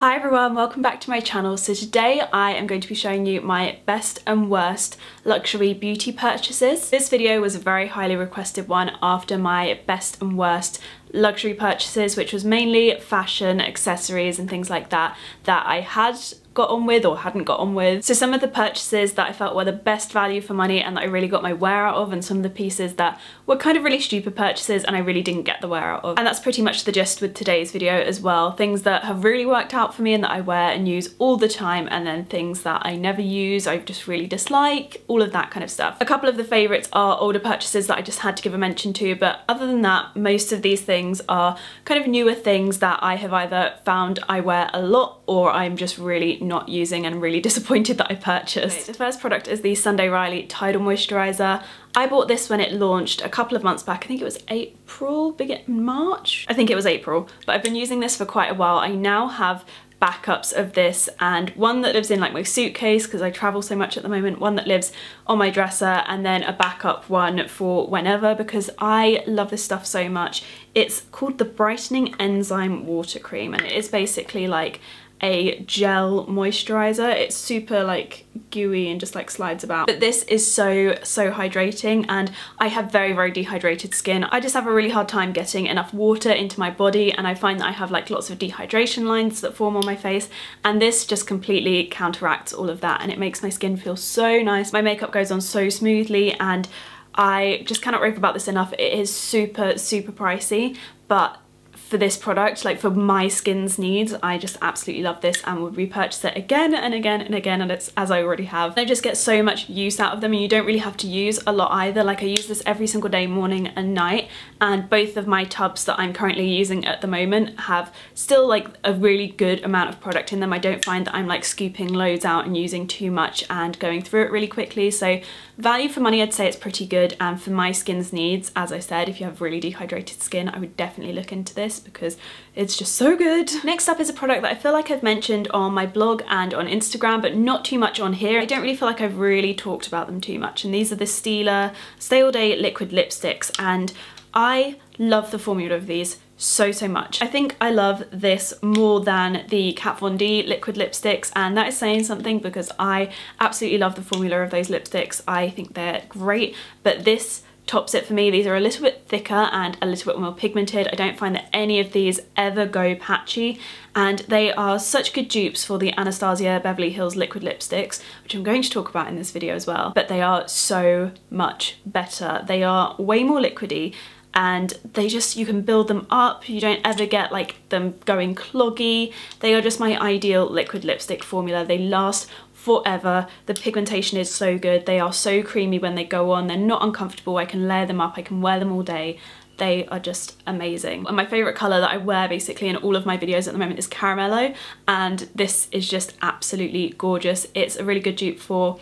Hi everyone, welcome back to my channel. So today I am going to be showing you my best and worst luxury beauty purchases. This video was a very highly requested one after my best and worst luxury purchases, which was mainly fashion, accessories and things like that I had got on with or hadn't got on with. So some of the purchases that I felt were the best value for money and that I really got my wear out of, and some of the pieces that were kind of really stupid purchases and I really didn't get the wear out of. And that's pretty much the gist with today's video as well. Things that have really worked out for me and that I wear and use all the time, and then things that I never use, I just really dislike, all of that kind of stuff. A couple of the favourites are older purchases that I just had to give a mention to, but other than that, most of these things are kind of newer things that I have either found I wear a lot or I'm just really not using and really disappointed that I purchased. Okay, the first product is the Sunday Riley Tidal Moisturiser. I bought this when it launched a couple of months back. I think it was April, March? I think it was April, but I've been using this for quite a while. I now have backups of this, and one that lives in like my suitcase because I travel so much at the moment, one that lives on my dresser, and then a backup one for whenever because I love this stuff so much. It's called the Brightening Enzyme Water Cream, and it is basically like a gel moisturizer. It's super like gooey and just like slides about, but this is so hydrating, and I have very dehydrated skin. I just have a really hard time getting enough water into my body, and I find that I have like lots of dehydration lines that form on my face, and this just completely counteracts all of that, and it makes my skin feel so nice. My makeup goes on so smoothly, and I just cannot rave about this enough. It is super pricey, but for this product, like for my skin's needs, I just absolutely love this and would repurchase it again and again and again, and it's as I already have. I just get so much use out of them, and you don't really have to use a lot either. Like I use this every single day, morning and night, and both of my tubs that I'm currently using at the moment have still like a really good amount of product in them. I don't find that I'm like scooping loads out and using too much and going through it really quickly. So value for money, I'd say it's pretty good, and for my skin's needs, as I said, if you have really dehydrated skin, I would definitely look into this because it's just so good. Next up is a product that I feel like I've mentioned on my blog and on Instagram, but not too much on here. I don't really feel like I've really talked about them too much, and these are the Stila Stay All Day Liquid Lipsticks, and I love the formula of these so much. I think I love this more than the Kat Von D liquid lipsticks, and that is saying something because I absolutely love the formula of those lipsticks. I think they're great, but this tops it for me. These are a little bit thicker and a little bit more pigmented. I don't find that any of these ever go patchy, and they are such good dupes for the Anastasia Beverly Hills liquid lipsticks, which I'm going to talk about in this video as well, but they are so much better. They are way more liquidy, and they just, you can build them up. You don't ever get like them going cloggy. They are just my ideal liquid lipstick formula. They last forever. The pigmentation is so good. They are so creamy when they go on. They're not uncomfortable. I can layer them up. I can wear them all day. They are just amazing. And my favourite colour that I wear basically in all of my videos at the moment is Caramello, and this is just absolutely gorgeous. It's a really good dupe for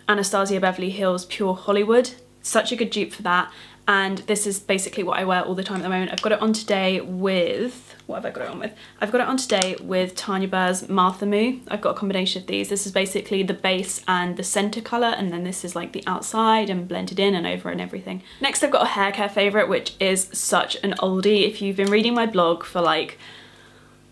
Anastasia Beverly Hills Pure Hollywood. Such a good dupe for that. And this is basically what I wear all the time at the moment. I've got it on today with, what have I got it on with? I've got it on today with Tanya Burr's Martha Moo. I've got a combination of these. This is basically the base and the centre colour, and then this is like the outside and blended in and over and everything. Next I've got a hair care favourite, which is such an oldie. If you've been reading my blog for like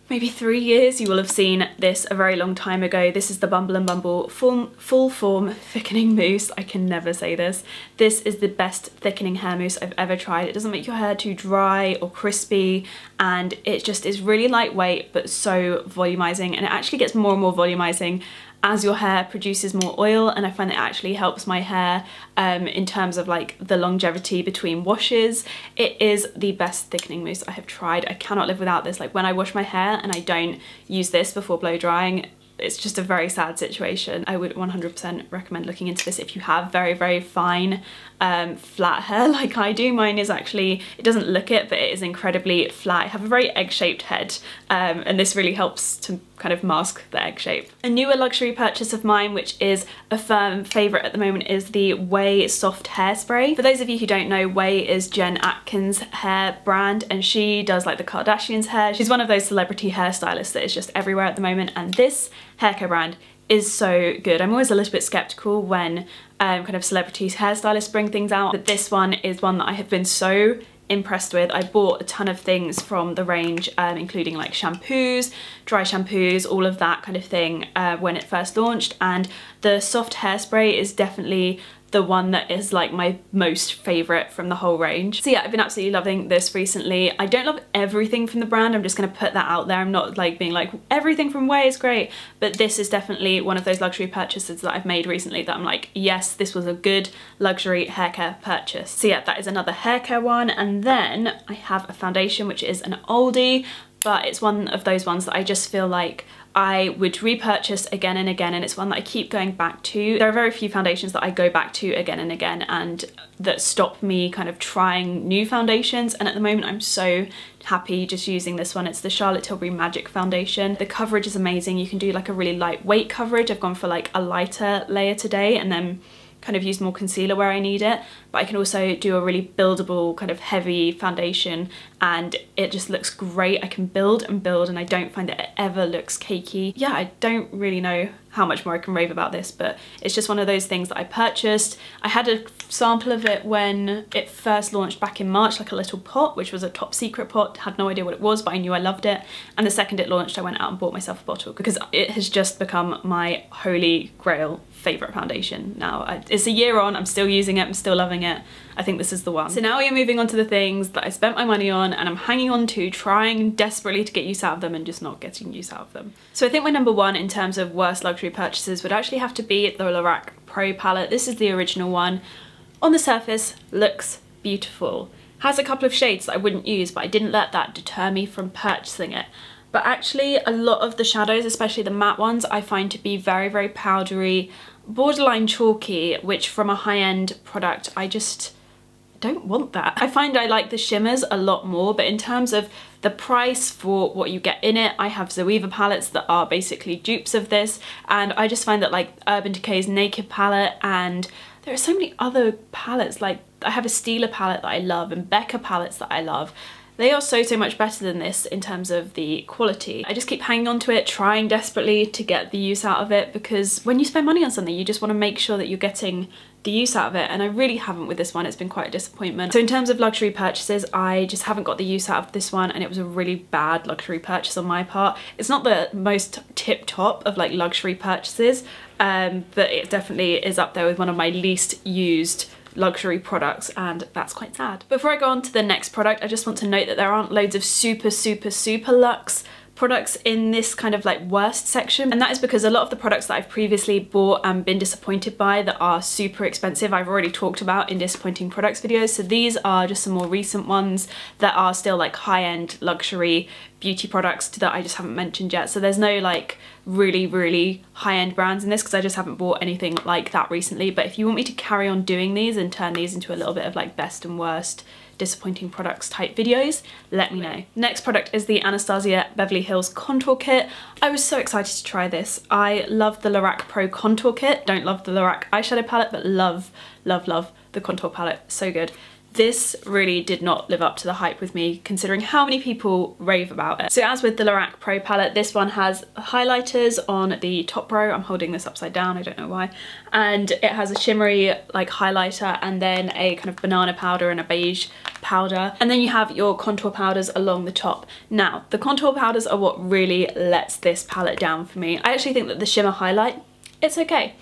maybe 3 years, you will have seen this a very long time ago. This is the Bumble Full Form Thickening Mousse. I can never say this. This is the best thickening hair mousse I've ever tried. It doesn't make your hair too dry or crispy, and it just is really lightweight but so volumizing, and it actually gets more and more volumizing as your hair produces more oil, and I find it actually helps my hair in terms of like the longevity between washes. It is the best thickening mousse I have tried. I cannot live without this. Like when I wash my hair and I don't use this before blow drying, it's just a very sad situation. I would 100% recommend looking into this if you have very fine flat hair like I do. Mine is actually, it doesn't look it, but it is incredibly flat. I have a very egg-shaped head, and this really helps to kind of mask the egg shape. A newer luxury purchase of mine, which is a firm favourite at the moment, is the Ouai Soft Hairspray. For those of you who don't know, Ouai is Jen Atkins' hair brand, and she does like the Kardashians' hair. She's one of those celebrity hairstylists that is just everywhere at the moment, and this haircare brand is so good. I'm always a little bit skeptical when kind of celebrities hairstylists bring things out, but this one is one that I have been so impressed with. I bought a ton of things from the range, including like shampoos, dry shampoos, all of that kind of thing when it first launched, and the soft hairspray is definitely the one that is like my most favourite from the whole range. So yeah, I've been absolutely loving this recently. I don't love everything from the brand, I'm just going to put that out there. I'm not like being like everything from Ouai is great, but this is definitely one of those luxury purchases that I've made recently that I'm like, yes, this was a good luxury hair care purchase. So yeah, that is another hair care one. And then I have a foundation which is an oldie, but it's one of those ones that I just feel like I would repurchase again and again, and it's one that I keep going back to. There are very few foundations that I go back to again and again and that stop me kind of trying new foundations, and at the moment I'm so happy just using this one. It's the Charlotte Tilbury Magic Foundation. The coverage is amazing. You can do like a really lightweight coverage. I've gone for like a lighter layer today and then kind of use more concealer where I need it, but I can also do a really buildable kind of heavy foundation and it just looks great. I can build and build and I don't find that it ever looks cakey. Yeah, I don't really know how much more I can rave about this, but it's just one of those things that I purchased. I had a sample of it when it first launched back in March, like a little pot, which was a top secret pot. Had no idea what it was, but I knew I loved it. And the second it launched, I went out and bought myself a bottle because it has just become my holy grail favourite foundation now. It's a year on, I'm still using it, I'm still loving it. I think this is the one. So now we are moving on to the things that I spent my money on and I'm hanging on to, trying desperately to get use out of them and just not getting use out of them. So I think my number one in terms of worst luxury purchases would actually have to be the Lorac Pro Palette. This is the original one. On the surface, looks beautiful. Has a couple of shades that I wouldn't use, but I didn't let that deter me from purchasing it. But actually a lot of the shadows, especially the matte ones, I find to be very, very powdery, borderline chalky, which from a high-end product, I just don't want that. I find I like the shimmers a lot more, but in terms of the price for what you get in it, I have Zoeva palettes that are basically dupes of this, and I just find that like Urban Decay's Naked palette, and there are so many other palettes, like I have a Stila palette that I love and Becca palettes that I love. They are so much better than this in terms of the quality. I just keep hanging on to it, trying desperately to get the use out of it, because when you spend money on something, you just want to make sure that you're getting the use out of it, and I really haven't with this one. It's been quite a disappointment. So in terms of luxury purchases, I just haven't got the use out of this one, and it was a really bad luxury purchase on my part. It's not the most tip-top of like luxury purchases, but it definitely is up there with one of my least used luxury products, and that's quite sad. Before I go on to the next product, I just want to note that there aren't loads of super luxe products in this kind of like worst section, and that is because a lot of the products that I've previously bought and been disappointed by that are super expensive, I've already talked about in disappointing products videos. So these are just some more recent ones that are still like high-end luxury beauty products that I just haven't mentioned yet. So there's no like really high-end brands in this because I just haven't bought anything like that recently. But if you want me to carry on doing these and turn these into a little bit of like best and worst disappointing products type videos, let me know. Next product is the Anastasia Beverly Hills Contour Kit. I was so excited to try this. I love the Lorac Pro Contour Kit. Don't love the Lorac eyeshadow palette, but love the contour palette. So good. This really did not live up to the hype with me, considering how many people rave about it. So as with the Lorac Pro palette, this one has highlighters on the top row. I'm holding this upside down, I don't know why. And it has a shimmery like highlighter and then a kind of banana powder and a beige powder. And then you have your contour powders along the top. Now, the contour powders are what really lets this palette down for me. I actually think that the shimmer highlight, it's okay.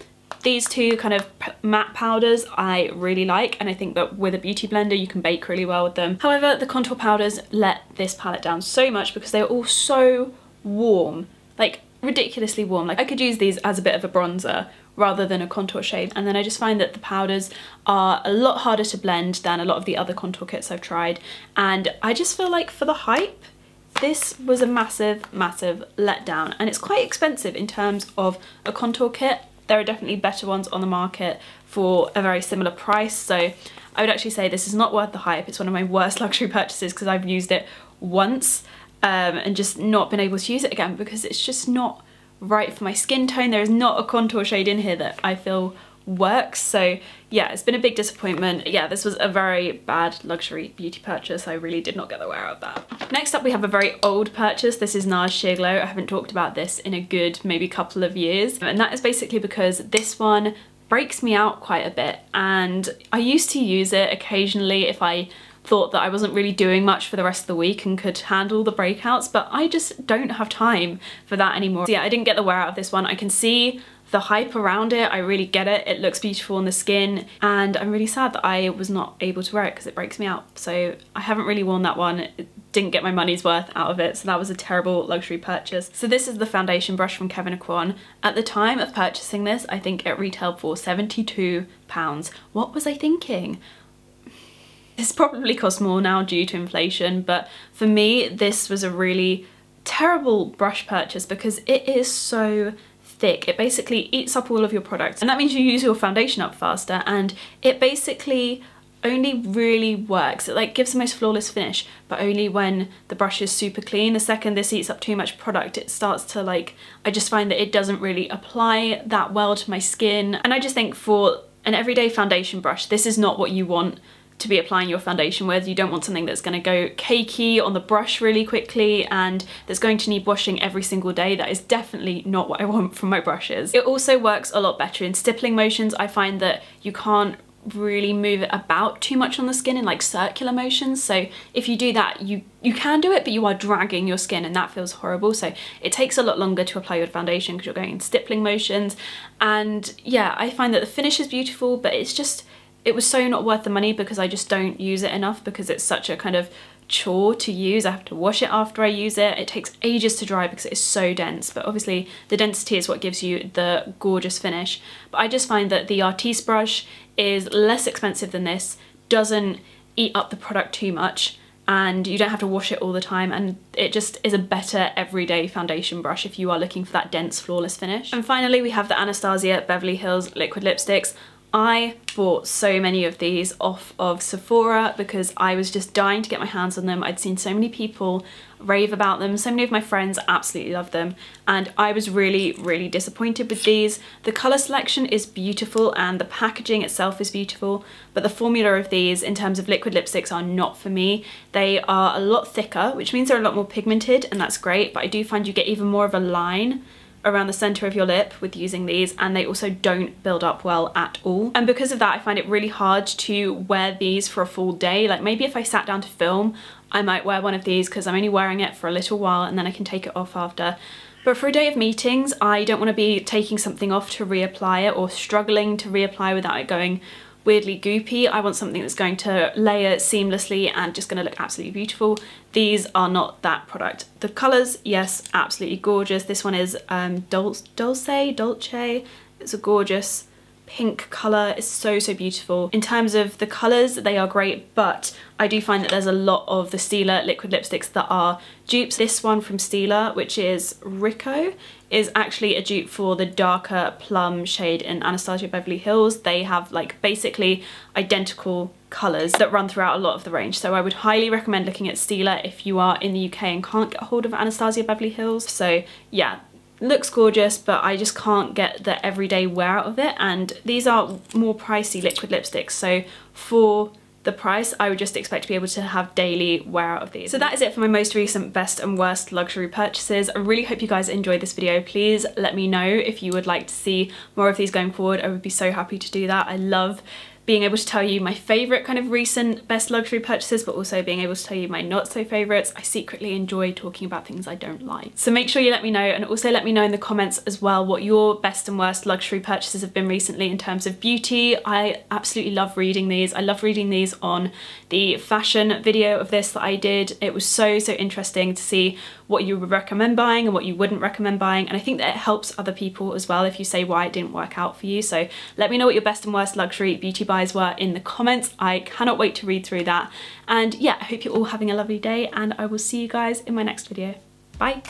These two kind of matte powders I really like, and I think that with a beauty blender you can bake really well with them. However, the contour powders let this palette down so much because they're all so warm, like ridiculously warm. Like I could use these as a bit of a bronzer rather than a contour shade, and then I just find that the powders are a lot harder to blend than a lot of the other contour kits I've tried, and I just feel like for the hype, this was a massive letdown, and it's quite expensive in terms of a contour kit. There are definitely better ones on the market for a very similar price, so I would actually say this is not worth the hype. It's one of my worst luxury purchases because I've used it once and just not been able to use it again because it's just not right for my skin tone. There is not a contour shade in here that I feel works, so yeah, it's been a big disappointment. Yeah, this was a very bad luxury beauty purchase. I really did not get the wear out of that. Next up we have a very old purchase. This is Nars Sheer Glow. I haven't talked about this in a good maybe couple of years, and that is basically because this one breaks me out quite a bit, and I used to use it occasionally if I thought that I wasn't really doing much for the rest of the week and could handle the breakouts, but I just don't have time for that anymore. So yeah, I didn't get the wear out of this one. I can see the hype around it, I really get it. It looks beautiful on the skin, and I'm really sad that I was not able to wear it because it breaks me out. So I haven't really worn that one. Didn't get my money's worth out of it, so that was a terrible luxury purchase. So this is the foundation brush from Kwan. At the time of purchasing this, I think it retailed for £72. What was I thinking? This probably costs more now due to inflation, but for me, this was a really terrible brush purchase because it is so thick. It basically eats up all of your products, and that means you use your foundation up faster, and it basically only really works. It like gives the most flawless finish, but only when the brush is super clean. The second this eats up too much product, it starts to like, I just find that it doesn't really apply that well to my skin. And I just think for an everyday foundation brush, this is not what you want to be applying your foundation with. You don't want something that's going to go cakey on the brush really quickly and that's going to need washing every single day. That is definitely not what I want from my brushes. It also works a lot better in stippling motions. I find that you can't really move it about too much on the skin in like circular motions, so if you do that, you can do it, but you are dragging your skin and that feels horrible. So it takes a lot longer to apply your foundation because you're going in stippling motions. And yeah, I find that the finish is beautiful, but it's just, it was so not worth the money because I just don't use it enough because it's such a kind of chore to use. I have to wash it after I use it. It takes ages to dry because it is so dense, but obviously the density is what gives you the gorgeous finish. But I just find that the Artiste brush is less expensive than this, doesn't eat up the product too much, and you don't have to wash it all the time, and it just is a better everyday foundation brush if you are looking for that dense flawless finish. And finally we have the Anastasia Beverly Hills liquid lipsticks. I bought so many of these off of Sephora because I was just dying to get my hands on them. I'd seen so many people rave about them, so many of my friends absolutely love them, and I was really disappointed with these. The colour selection is beautiful and the packaging itself is beautiful, but the formula of these in terms of liquid lipsticks are not for me. They are a lot thicker, which means they're a lot more pigmented, and that's great, but I do find you get even more of a line around the center of your lip with using these, and they also don't build up well at all. And because of that, I find it really hard to wear these for a full day. Like maybe if I sat down to film, I might wear one of these because I'm only wearing it for a little while and then I can take it off after. But for a day of meetings, I don't want to be taking something off to reapply it or struggling to reapply without it going weirdly goopy. I want something that's going to layer seamlessly and just going to look absolutely beautiful. These are not that product. The colours, yes, absolutely gorgeous. This one is Dolce. It's a gorgeous pink colour. It's so beautiful. In terms of the colours, they are great, but I do find that there's a lot of the Stila liquid lipsticks that are dupes. This one from Stila, which is Rico, is actually a dupe for the darker plum shade in Anastasia Beverly Hills. They have like basically identical colours that run throughout a lot of the range. So I would highly recommend looking at Stila if you are in the UK and can't get a hold of Anastasia Beverly Hills. So yeah, looks gorgeous, but I just can't get the everyday wear out of it. And these are more pricey liquid lipsticks. So for the price, I would just expect to be able to have daily wear out of these. So that is it for my most recent best and worst luxury purchases. I really hope you guys enjoyed this video. Please let me know if you would like to see more of these going forward. I would be so happy to do that. I love being able to tell you my favourite kind of recent best luxury purchases, but also being able to tell you my not so favourites. I secretly enjoy talking about things I don't like. So make sure you let me know, and also let me know in the comments as well what your best and worst luxury purchases have been recently in terms of beauty. I absolutely love reading these. I love reading these on the fashion video of this that I did. It was so interesting to see what you would recommend buying and what you wouldn't recommend buying, and I think that it helps other people as well if you say why it didn't work out for you. So let me know what your best and worst luxury beauty buys were in the comments. I cannot wait to read through that. And yeah, I hope you're all having a lovely day, and I will see you guys in my next video. Bye!